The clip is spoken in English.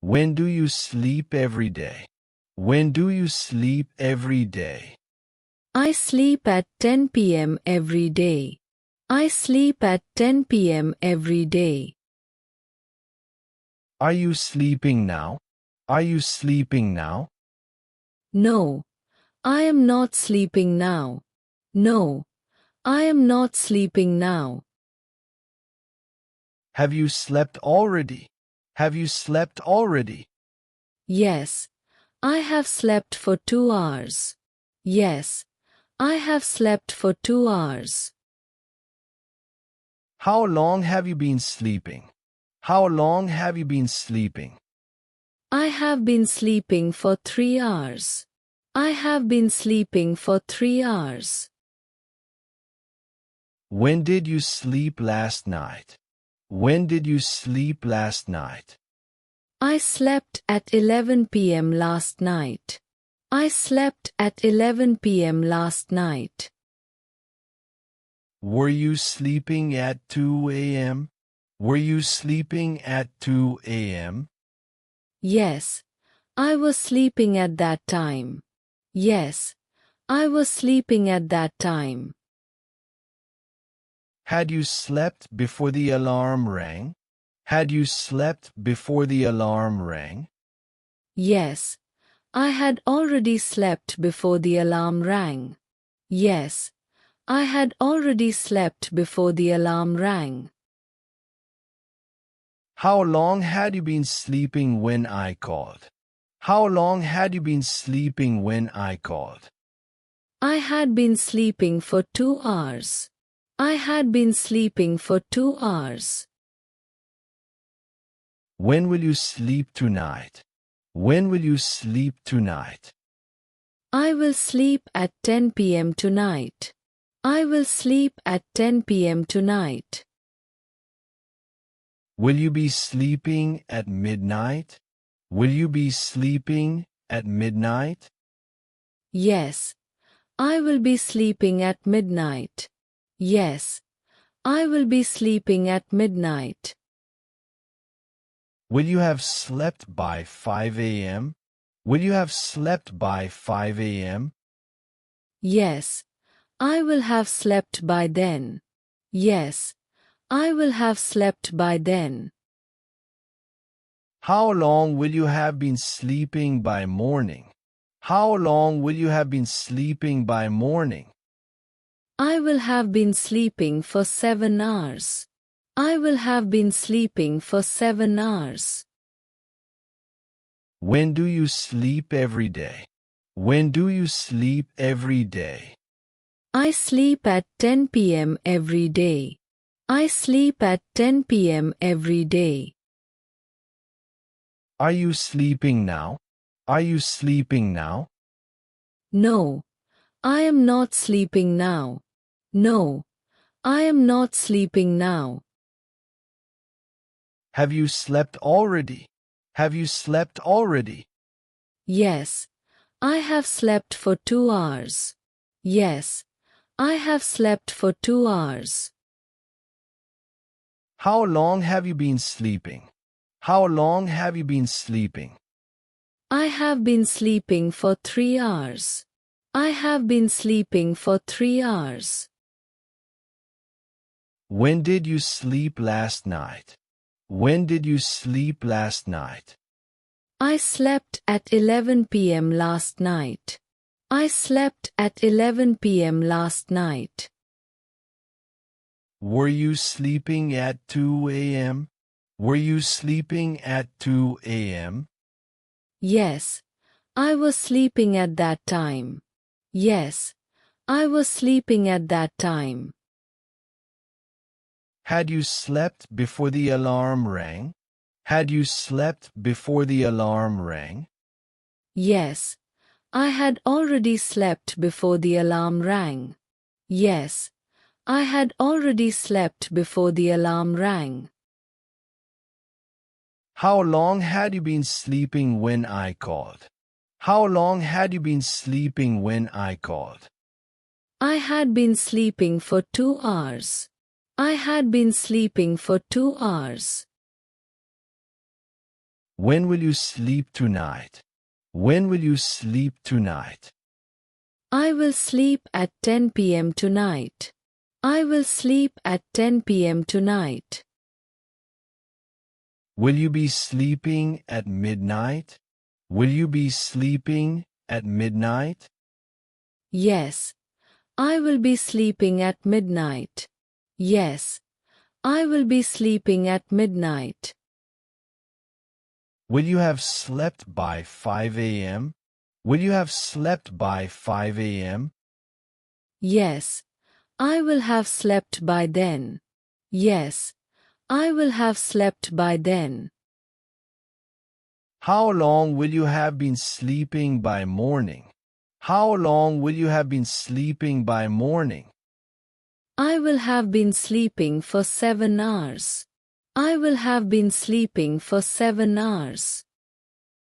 When do you sleep every day? When do you sleep every day? I sleep at 10 p.m. every day. I sleep at 10 p.m. every day. Are you sleeping now? Are you sleeping now? No, I am not sleeping now. No, I am not sleeping now. Have you slept already? Have you slept already? Yes, I have slept for 2 hours. Yes, I have slept for 2 hours. How long have you been sleeping? How long have you been sleeping? I have been sleeping for 3 hours. I have been sleeping for 3 hours. When did you sleep last night? When did you sleep last night? I slept at 11 p.m. last night. I slept at 11 p.m. last night. Were you sleeping at 2 a.m.? Were you sleeping at 2 a.m.? Yes, I was sleeping at that time. Yes, I was sleeping at that time. Had you slept before the alarm rang? Had you slept before the alarm rang? Yes, I had already slept before the alarm rang. Yes, I had already slept before the alarm rang. How long had you been sleeping when I called? How long had you been sleeping when I called? I had been sleeping for 2 hours. I had been sleeping for 2 hours. When will you sleep tonight? When will you sleep tonight? I will sleep at 10 p.m. tonight. I will sleep at 10 p.m. tonight. Will you be sleeping at midnight? Will you be sleeping at midnight? Yes, I will be sleeping at midnight. Yes, I will be sleeping at midnight. Will you have slept by 5 a.m.? Will you have slept by 5 a.m.? Yes, I will have slept by then. Yes, I will have slept by then. How long will you have been sleeping by morning? How long will you have been sleeping by morning? I will have been sleeping for 7 hours. I will have been sleeping for 7 hours. When do you sleep every day? When do you sleep every day? I sleep at 10 p.m. every day. I sleep at 10 p.m. every day. Are you sleeping now? Are you sleeping now? No, I am not sleeping now. No, I am not sleeping now. Have you slept already? Have you slept already? Yes, I have slept for 2 hours. Yes, I have slept for 2 hours. How long have you been sleeping? How long have you been sleeping? I have been sleeping for 3 hours. I have been sleeping for 3 hours. When did you sleep last night? When did you sleep last night? I slept at 11 p.m. last night. I slept at 11 p.m. last night. Were you sleeping at 2 a.m.? Were you sleeping at 2 a.m.? Yes, I was sleeping at that time. Yes, I was sleeping at that time. Had you slept before the alarm rang? Had you slept before the alarm rang? Yes, I had already slept before the alarm rang. Yes, I had already slept before the alarm rang. How long had you been sleeping when I called? How long had you been sleeping when I called? I had been sleeping for 2 hours. I had been sleeping for 2 hours. When will you sleep tonight? When will you sleep tonight? I will sleep at 10 p.m. tonight. I will sleep at 10 p.m. tonight. Will you be sleeping at midnight? Will you be sleeping at midnight? Yes, I will be sleeping at midnight. Yes, I will be sleeping at midnight. Will you have slept by 5 a.m.? Will you have slept by 5 a.m.? Yes, I will have slept by then. Yes, I will have slept by then. How long will you have been sleeping by morning? How long will you have been sleeping by morning? I will have been sleeping for 7 hours. I will have been sleeping for 7 hours.